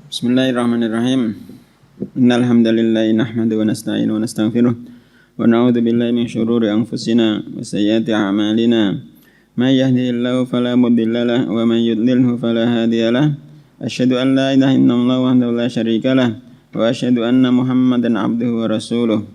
Bismillahirrahmanirrahim. Innal hamdalillah nahmaduhu wa nasta'inu wa nastaghfiruh wa na'udzu billahi min shururi anfusina wa sayyiati a'malina. May yahdihillahu fala mudilla lahu wa may yudlilhu fala hadiya lahu. Asyhadu an la ilaha illallah wahdahu la syarika lahu wa asyhadu anna Muhammadan 'abduhu wa rasuluh.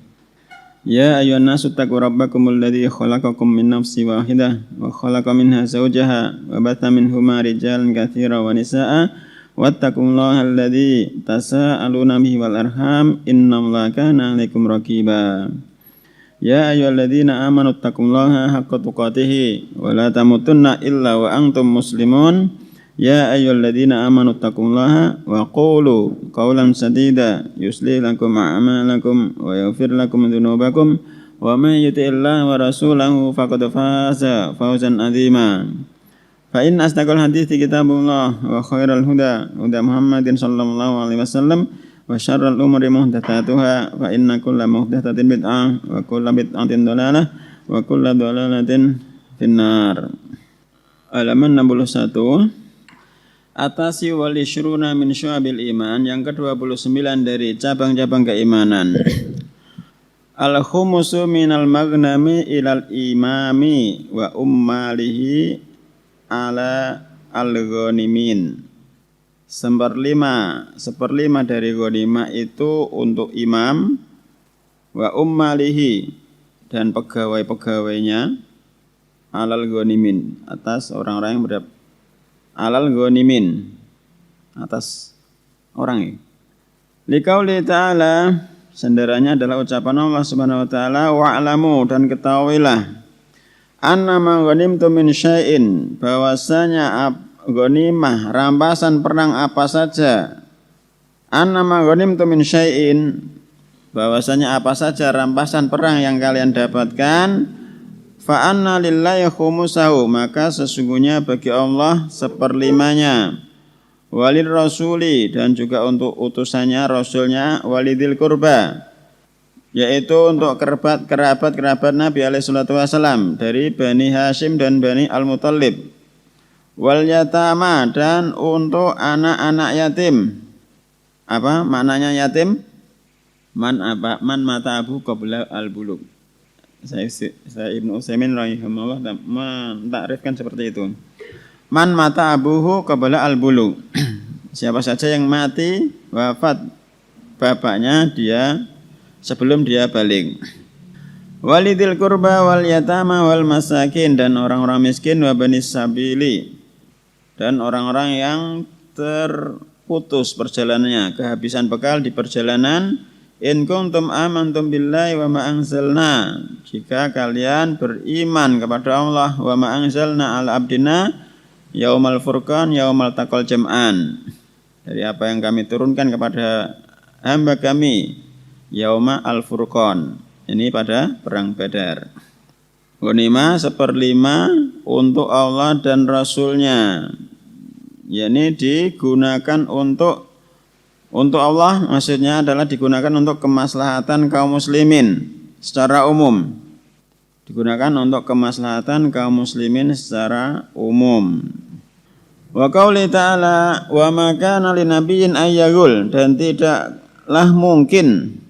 Ya ayyuhan nasu taqu rabbakumul ladzi khalaqakum min nafsin wahidah wa khalaqa minha zawjaha wa batha minhuma rijalan katsiran wa nisaa'a wattaqullaha alladzi tasaaluna bihi wal arham innallaha kana 'alaikum raqiba. Ya ayyuhalladzina amanu taqullaha haqqa tuqatih wa la tamutunna illa wa antum muslimun. Ya ayyuhalladzina amanu taqullaha wa qulu qawlan sadida yuslih lakum a'malakum wa yaghfir lakum dzunubakum wa may yuti'illaha wa rasulahu faqad faza fawzan 'azima. Fa in asdaqal hadithi kitabullah wa khairal huda huda Muhammadin sallallahu alaihi wasallam wa syarral umuri muhdatsatuha fa inna kulla muhdatsatin bid'ah wa kulla bid'atin dhalalah wa kulla dhalalatin finnar. Halaman 61. Atasi wal ishruna min syu'abil iman, yang ke-29 dari cabang-cabang keimanan. Al-khumusu minal maghnami ilal imami wa ummalihi ala al-ghanimin. Seperlima dari ghanimah itu untuk imam, wa ummalihi, dan pegawai-pegawainya, alal ghanimin, atas orang-orang yang berdapat, alal ghanimin, atas orang ini. Liqauli ta'ala, sendaranya adalah ucapan Allah Subhanahu wa taala, wa'lamu, dan ketahuilah, annama ghanimtum min syai'in, bahwasanya ghanimah, rampasan perang apa saja. Annama ghanimtum min syai'in, bahwasanya apa saja rampasan perang yang kalian dapatkan, fa anna lillahi khumusahu, maka sesungguhnya bagi Allah seperlimanya, walil rasuli, dan juga untuk utusannya, rasulnya, walidil qurba, yaitu untuk kerabat Nabi alaihi salatu wasalam dari Bani Hashim dan Bani Al-Muttalib, wal yatama, dan untuk anak-anak yatim. Apa maknanya yatim? Man mata abu qabla al-bulugh. Saya Ibnu Utsaimin rahimahullah mentakrifkan seperti itu. Man mata abuhu qabla al-bulugh. Siapa saja yang mati, wafat bapaknya, dia sebelum dia balik. Walidil qurba wal yatama wal masakin, dan orang-orang miskin, wa banis sabili, dan orang-orang yang terputus perjalanannya, kehabisan bekal di perjalanan. In kuntum amantum billahi wa ma anzalna, jika kalian beriman kepada Allah, wa ma anzalna ala abdina yaumal furqan yaumal taqal jam'an, dari apa yang kami turunkan kepada hamba kami yauma al-furqan, ini pada perang Badar. Ghanimah seperlima untuk Allah dan Rasulnya, yakni digunakan untuk Allah, maksudnya adalah digunakan untuk kemaslahatan kaum muslimin secara umum. Digunakan untuk kemaslahatan kaum muslimin secara umum. Wa qauli ta'ala, wa ma kana linabiyyin ayyagul, dan tidaklah mungkin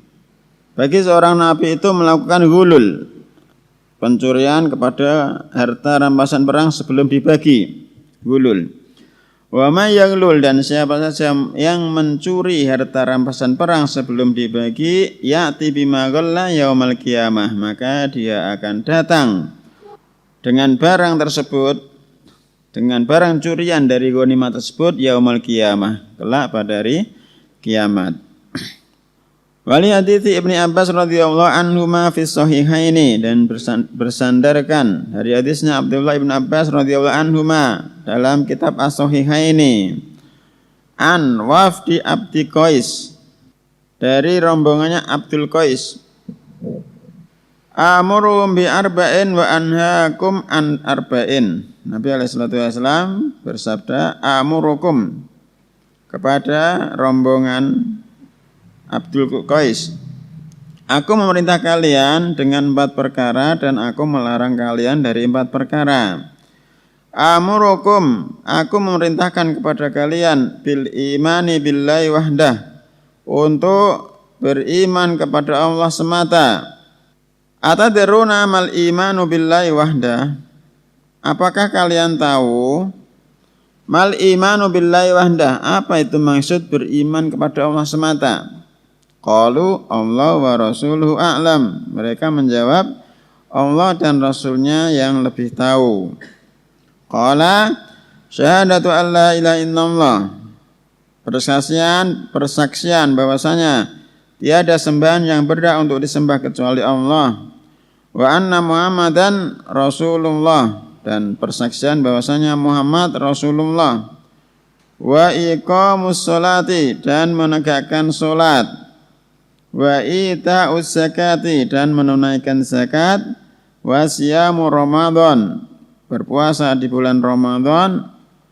bagi seorang nabi itu melakukan ghulul, pencurian kepada harta rampasan perang sebelum dibagi, ghulul. Wa may yaghlul, dan siapa saja yang mencuri harta rampasan perang sebelum dibagi, ya'ti bima ghalla yaumal qiyamah, maka dia akan datang dengan barang tersebut, dengan barang curian dari ghanimah tersebut, yaumal qiyamah, kelak pada hari kiamat. Wali hadithi Ibni Abbas radhiyallahu anhuma fi sahihaini, dan bersandarkan dari hadisnya Abdullah ibn Abbas radhiyallahu anhuma dalam kitab as-sahihaini, an wafdi Abdi Qais, dari rombongannya Abdul Qais, amurum bi arba'in wa anhaakum an arba'in. Nabi alaihi salatu wasallam bersabda, amurukum, kepada rombongan Abdul Qais, aku memerintah kalian dengan 4 perkara dan aku melarang kalian dari 4 perkara. Amurukum, aku memerintahkan kepada kalian bil imani billahi wahdah, untuk beriman kepada Allah semata. Atadruna mal imanu billahi wahdah? Apakah kalian tahu mal imanu billahi wahdah? Apa itu maksud beriman kepada Allah semata? Qalu Allah wa rasuluhu a'lam. Mereka menjawab, Allah dan Rasulnya yang lebih tahu. Qala syahadatu an la ilaha illallah. Persaksian bahwasanya tiada sembahan yang berhak untuk disembah kecuali Allah. Wa anna Muhammadan Rasulullah, dan persaksian bahwasanya Muhammad Rasulullah. Wa iqamus sholati, dan menegakkan salat. Wa ita'us zakati, dan menunaikan zakat. Wa siyamu Ramadan, berpuasa di bulan Ramadan.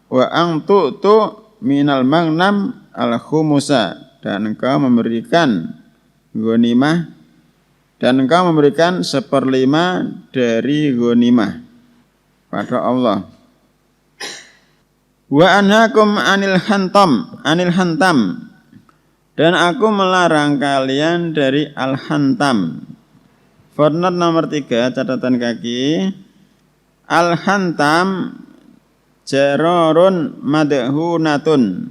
Wa angtu'tu minal maghnam al-khumusa, dan engkau memberikan ghanimah, dan engkau memberikan 1/5 dari ghanimah pada Allah. Wa anhakum anil hantam, dan aku melarang kalian dari al-hantam. Footnote nomor 3, catatan kaki. Al-hantam jarorun madhunatun,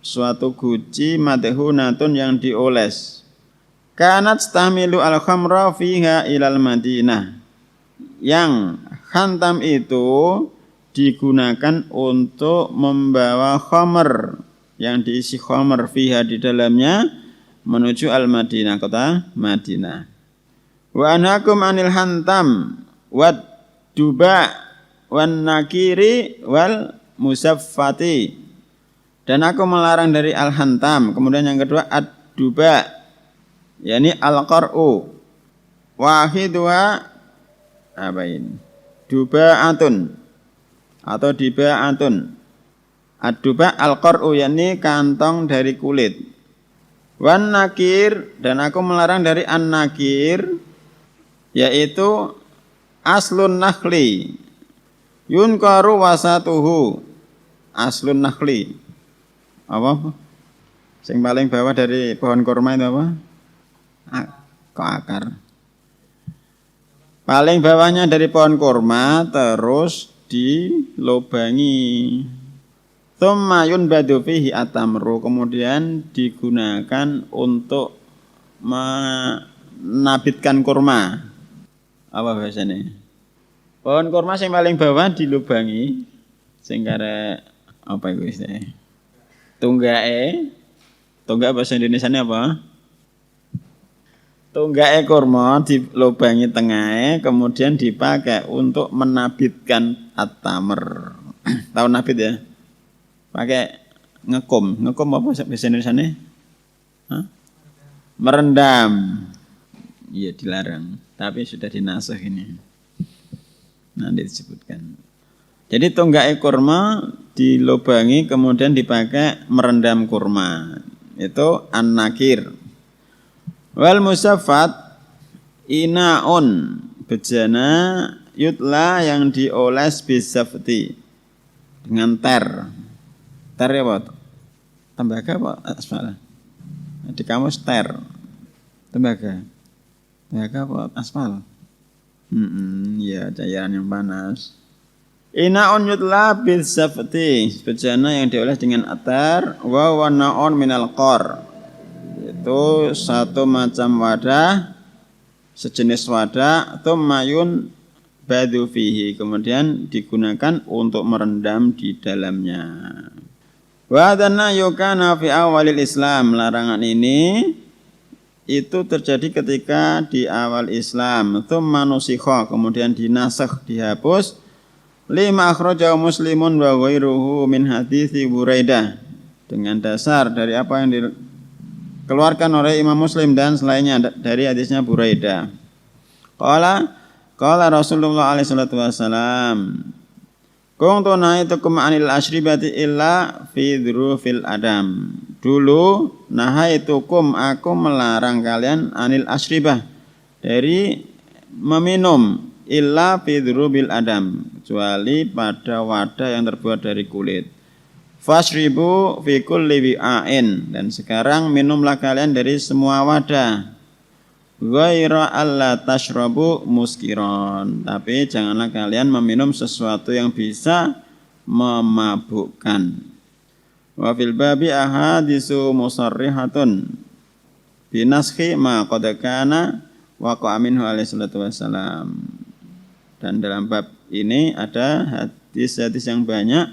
suatu guci madhunatun yang dioles. Kanat stahmilu al-khamra fiha ilal Madinah, yang hantam itu digunakan untuk membawa khamr, yang diisi khamr fiha di dalamnya, menuju al-Madinah, kota Madinah. Wa anhakum anil hantam wad duba wan nakiri wal musaffati, dan aku melarang dari al-hantam. Kemudian yang kedua ad-duba, yakni al-qar'u. Wahidwa apa ini? Duba'atun atau diba'atun. Ad-duba al-qar'u, yakni kantong dari kulit. Wan nakir, dan aku melarang dari an-nakir, yaitu aslun nakhli yunkaru wasatuhu. Aslun nakhli apa? Yang paling bawah dari pohon kurma itu apa? Kok akar? Paling bawahnya dari pohon kurma terus dilobangi. Tsumma yunbadu fihi atamru, kemudian digunakan untuk menabitkan kurma. Apa bahasanya? Pohon kurma yang paling bawah dilubangi, sing kare apa iku istilahnya? Tunggak bahasa Indonesianya apa? Tunggake kurma dilubangi tengahnya, kemudian dipakai untuk menabitkan at-tamr. Tahu nabit ya? Pakai ngekum apa bahasa Indonesianya? Merendam. Iya, dilarang, tapi sudah dinasakh ini. Nanti disebutkan. Jadi tunggak kurma dilubangi kemudian dipakai merendam kurma. Itu an-nakir. Wal musaffat inaun, bejana yutla yang dioles bisafti dengan ter. Ter apa? Tembaga apa aspal? Di kamus ter. Tembaga. Tembaga apa aspal? Ya, cairan yang panas. Inaun yutla bisafti, bejana yang dioles dengan atar. Wa wanaun minal qor, itu satu macam wadah, sejenis wadah. Mayun badu fihi, kemudian digunakan untuk merendam di dalamnya. Wa dhanna yukana fi awalil Islam, larangan ini itu terjadi ketika di awal Islam. Tsumma nusikha, kemudian dinasakh, dihapus. Lima akhrajahu Muslimun wa ghairuhu min hadits Buraidah, dengan dasar dari apa yang dikeluarkan oleh Imam Muslim dan selainnya dari hadisnya Buraidah. Qala Rasulullah alaihi salatu wasalam, kuntu nahaitukum anil asyribati illa fi dzurufil adam. Dulu nahaitukum, aku melarang kalian anil asyribah, dari meminum, illa fi dzurufil adam, kecuali pada wadah yang terbuat dari kulit. Fashribu fi kulli wi'ain, dan sekarang minumlah kalian dari semua wadah. Ghaira alla tashrabu muskiron, tapi janganlah kalian meminum sesuatu yang bisa memabukkan. Wa fil babi ahadisu musarrihatun binaskhi ma qad kana waqa'a minhu alaihi salatu wassalam. Dan dalam bab ini ada hadis-hadis yang banyak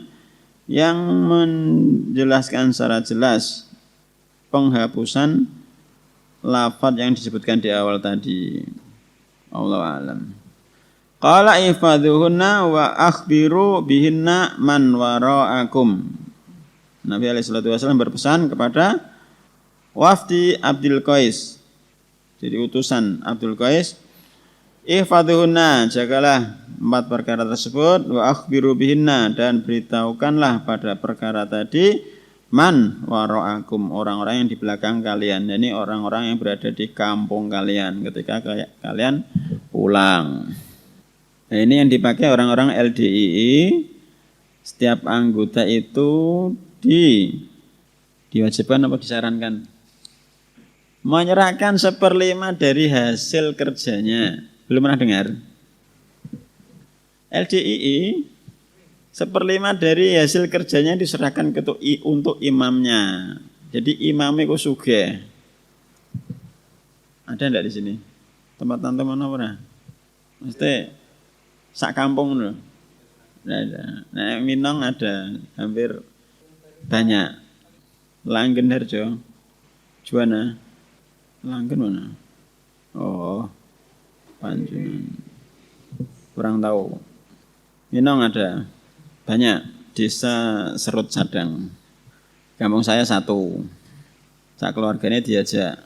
yang menjelaskan secara jelas penghapusan lafaz yang disebutkan di awal tadi. Allahu a'lam. Qala ifadhuhunna wa akhbiru bihinna man wara'akum. Nabi alaihi salatu wasallam berpesan kepada wafdi Abdul Qais, jadi utusan Abdul Qais, ihfadhuhunna, jagalah 4 perkara tersebut, wa akhbiru bihinna, dan beritahukanlah pada perkara tadi man wara'akum, orang-orang yang di belakang kalian, yakni orang-orang yang berada di kampung kalian ketika kalian pulang. Nah, ini yang dipakai orang-orang LDII. Setiap anggota itu diwajibkan apa disarankan menyerahkan 1/5 dari hasil kerjanya. Belum pernah dengar? LDII 1/5 dari hasil kerjanya diserahkan untuk imamnya. Jadi imamnya kok sugih. Ada enggak di sini? Tempat-tempat mana pernah? Mesti sak kampung loh. Ada. Nah, Minang ada hampir banyak. Langgen Harjo. Juana. Langgen mana? Oh. Panjunan. Kurang tahu. Minang ada banyak. Desa Serut Sadang. Kampung saya 1. Sak keluarganya diajak.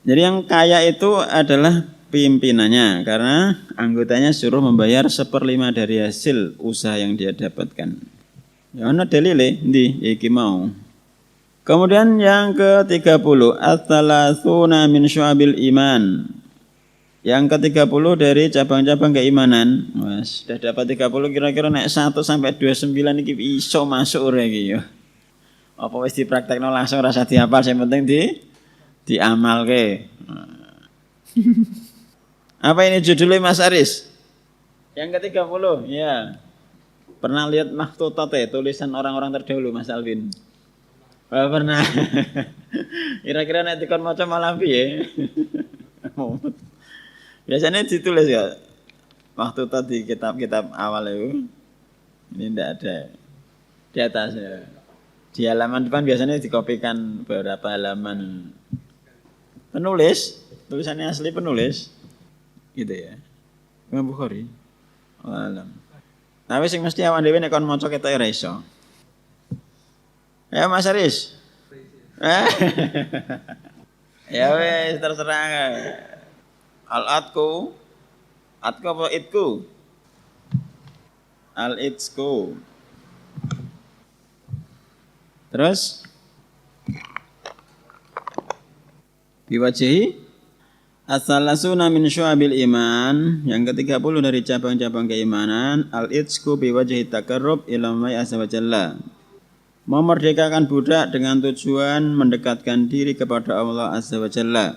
Jadi yang kaya itu adalah pimpinannya, karena anggotanya suruh membayar 1/5 dari hasil usaha yang dia dapatkan. Ya ana dalile ndi iki mau. Kemudian yang ke-30, at-thalatsuna min syu'abil iman. Yang ke-30 dari cabang-cabang keimanan. Mas, sudah dapat 30, kira-kira nek 1 sampai 29 iki iso masuk ora iki ya. Apa wis dipraktekno langsung rasa dihafal, sing penting diamalke. Apa ini judulnya Mas Aris? Yang ke-30, ya. Pernah lihat makhtutat tulisan orang-orang terdahulu, Mas Alvin? Oh, pernah. Kira-kira nek dikon maca malah piye? Biasanya ditulis ya. Makhtutat di kitab-kitab awal itu. Ini tidak ada di atasnya. Di halaman depan biasanya dikopikan beberapa halaman. Penulis, tulisannya asli penulis. Gitu ya. Imam Bukhari. Alam. Tapi sing mesti awak dhewe nek kon maca ketok ora iso. Ya Mas Aris. Ya wes terserah. Al-atku. Atku apa itku? Al-itsku. Terus biwajihi as-salasuna min syu'abil iman, yang ke-30 dari cabang-cabang keimanan, al-itsku biwajhi taqarrub ila Allah azza wa jalla. Memerdekakan budak dengan tujuan mendekatkan diri kepada Allah azza wa jalla.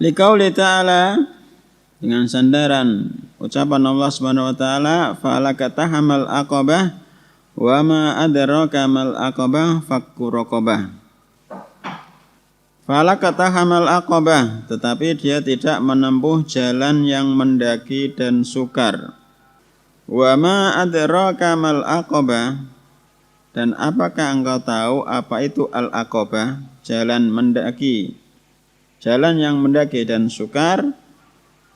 Liqauli ta'ala, dengan sandaran ucapan Allah Subhanahu wa taala, fa'alaka tahamal aqabah wa ma adraka mal aqabah fakku raqabah. Fala kata hamal aqabah, tetapi dia tidak menempuh jalan yang mendaki dan sukar. Wa ma adraka mal aqabah, dan apakah engkau tahu apa itu al aqabah, jalan mendaki, jalan yang mendaki dan sukar.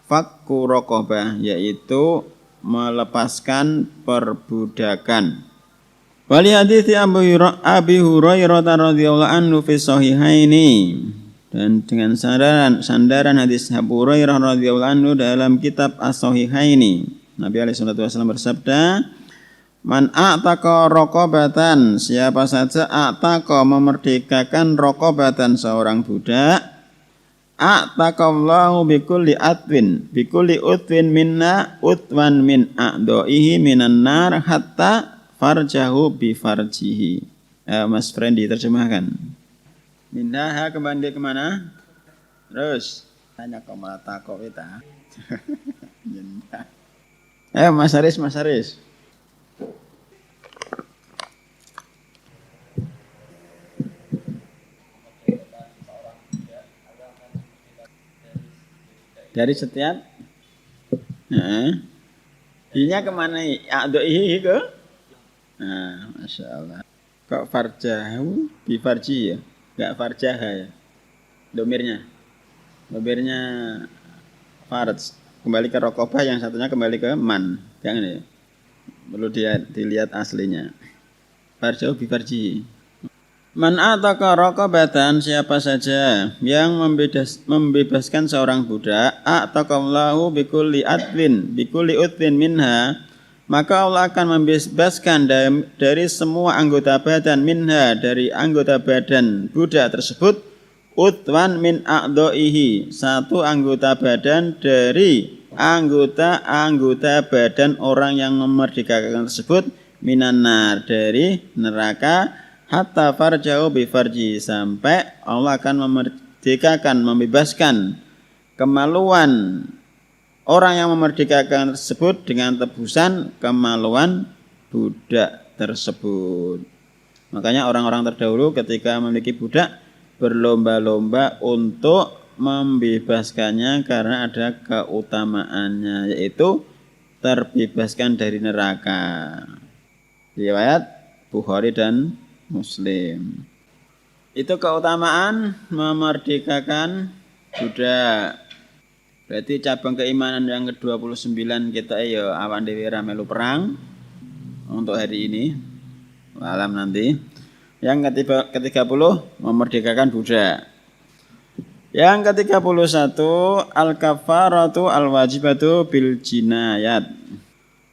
Fakku raqabah, yaitu melepaskan perbudakan. Wali hadits Abi Hurairah radhiyallahu anhu fi sahihaini, dan dengan sandaran hadis Abu Hurairah radhiyallahu anhu dalam kitab As-Sahihaini, Nabi alaihi salatu wasallam bersabda, man a'taqa raqabatan, siapa saja a'taqa memerdekakan raqabatan seorang budak, a'taqallahu bikulli utwin minna utwan min a'dha'ihi minan nar hatta farjahu bi farjihi. Mas Frendi terjemahkan. Minna kembali kemana? Terus hanya kau malah takut kita. Mas Haris. Dari setiap Inya kemana? A'dha'ihi ke? Nah, Masya Allah. Kok farjahu bi farji ya? Enggak farjaha ya? Domirnya farj. Kembali ke rokobah, yang satunya kembali ke man. Jangan ya? Perlu dilihat aslinya. Farjahu bi farji. Man ataka raqabatan, siapa saja yang membebaskan seorang budak, ataqallahu bikulli utwin minha, maka Allah akan membebaskan dari semua anggota badan minha, dari anggota badan budak tersebut, utwan min a'dha'ihi, satu anggota badan dari anggota badan orang yang memerdekakan tersebut, minan nar, dari neraka, hatta farja'u bi farji, sampai Allah akan memerdekakan, membebaskan kemaluan orang yang memerdekakan tersebut dengan tebusan kemaluan budak tersebut. Makanya orang-orang terdahulu ketika memiliki budak berlomba-lomba untuk membebaskannya karena ada keutamaannya, yaitu terbebaskan dari neraka. Riwayat Bukhari dan Muslim. Itu keutamaan memerdekakan budak. Berarti cabang keimanan yang ke-29 kita ya awan dhewe ra melu perang untuk hari ini. Malam nanti. Yang ke-30 memerdekakan budak. Yang ke-31 al-kafaratu al-wajibatu bil jinayat.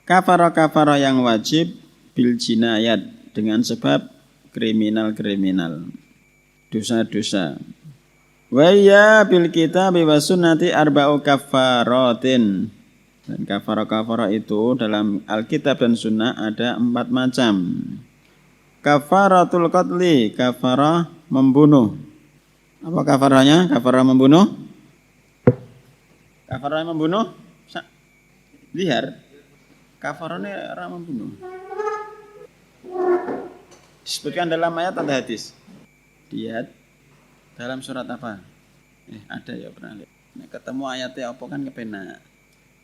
Kafarah yang wajib bil jinayat, dengan sebab kriminal, dosa-dosa. Wa ya bil kitabi was sunnati arba'u kafaratin. Dan kafarah itu dalam Alkitab dan Sunnah ada 4 macam. Kafaratul qatli, kafarah membunuh. Apa kafarahnya? Kafarah membunuh? Kafarah membunuh? Lihat. Kafarahnya orang membunuh. Disebutkan dalam ayat atau hadis? Lihat dalam surat apa? Ada ya, pernah lihat. Nek ketemu ayatnya apa kan kepenak.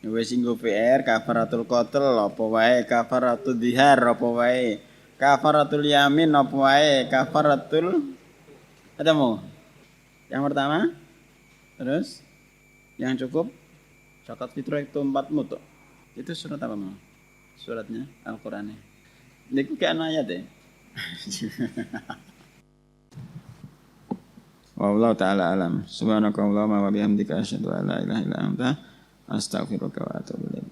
Wis singgo PR kafaratul qatl apa wae, kafaratul dzihar apa wae, kafaratul yamin apa wae, kafaratul ketemu. Yang pertama, terus yang cukup zakat fitrah itu 4 mutu. Itu surat apa mau? Suratnya Al-Qur'an. Niku kan ayat ya. Wallahu ta'ala alam. Subhanakallahumma wa bihamdika asyhadu an la ilaha illa anta astaghfiruka wa atubu ilaik.